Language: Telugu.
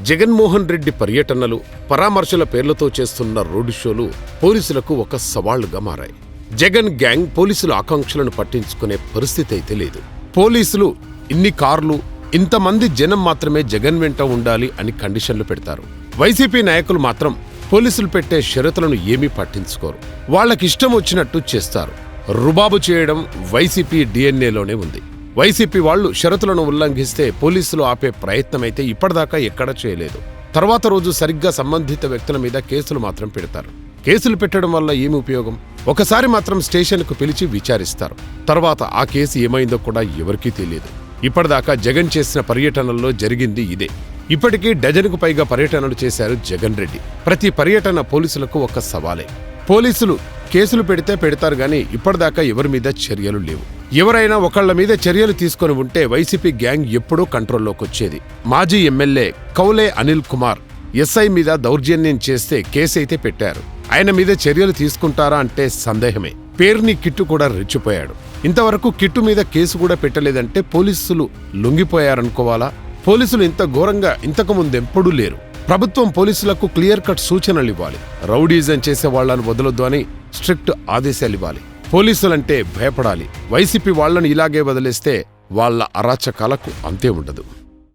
జగన్మోహన్ రెడ్డి పర్యటనలు, పరామర్శల పేర్లతో చేస్తున్న రోడ్డు షోలు పోలీసులకు ఒక సవాళ్లుగా మారాయి. జగన్ గ్యాంగ్ పోలీసుల ఆకాంక్షలను పట్టించుకునే పరిస్థితి అయితే లేదు. పోలీసులు ఇన్ని కార్లు, ఇంతమంది జనం మాత్రమే జగన్ వెంట ఉండాలి అని కండిషన్లు పెడతారు. వైసీపీ నాయకులు మాత్రం పోలీసులు పెట్టే షరతులను ఏమీ పట్టించుకోరు. వాళ్ళకిష్టం వచ్చినట్టు చేస్తారు. రుబాబు చేయడం వైసీపీ డిఎన్ఏలోనే ఉంది. వైసీపీ వాళ్లు షరతులను ఉల్లంఘిస్తే పోలీసులు ఆపే ప్రయత్నమైతే ఇప్పటిదాకా ఎక్కడా చేయలేదు. తర్వాత రోజు సరిగ్గా సంబంధిత వ్యక్తుల మీద కేసులు మాత్రం పెడతారు. కేసులు పెట్టడం వల్ల ఏమి ఉపయోగం? ఒకసారి మాత్రం స్టేషన్కు పిలిచి విచారిస్తారు. తర్వాత ఆ కేసు ఏమైందో కూడా ఎవరికీ తెలియదు. ఇప్పటిదాకా జగన్ చేసిన పర్యటనల్లో జరిగింది ఇదే. ఇప్పటికీ డజనుకు పైగా పర్యటనలు చేశారు జగన్ రెడ్డి. ప్రతి పర్యటన పోలీసులకు ఒక సవాలే. పోలీసులు కేసులు పెడితే పెడతారు గానీ ఇప్పటిదాకా ఎవరి మీద చర్యలు లేవు. ఎవరైనా ఒకళ్ల మీద చర్యలు తీసుకొని ఉంటే వైసీపీ గ్యాంగ్ ఎప్పుడూ కంట్రోల్లోకొచ్చేది. మాజీ MLA Cowley Anil Kumar SI మీద దౌర్జన్యం చేస్తే కేసైతే పెట్టారు. ఆయన మీద చర్యలు తీసుకుంటారా అంటే సందేహమే. పేర్ని కిట్టు కూడా రెచ్చిపోయాడు. ఇంతవరకు కిట్టు మీద కేసు కూడా పెట్టలేదంటే పోలీసులు లొంగిపోయారనుకోవాలా? పోలీసులు ఇంత ఘోరంగా ఇంతకు ముందెప్పుడూ లేరు. ప్రభుత్వం పోలీసులకు క్లియర్ కట్ సూచనలు ఇవ్వాలి. రౌడీజం చేసే వాళ్లను వదలొద్దు అని స్ట్రిక్ట్ ఆదేశాలివ్వాలి. పోలీసులంటే భయపడాలి. వైసీపీ వాళ్లను ఇలాగే వదిలేస్తే వాళ్ల అరాచకాలకు అంతే ఉండదు.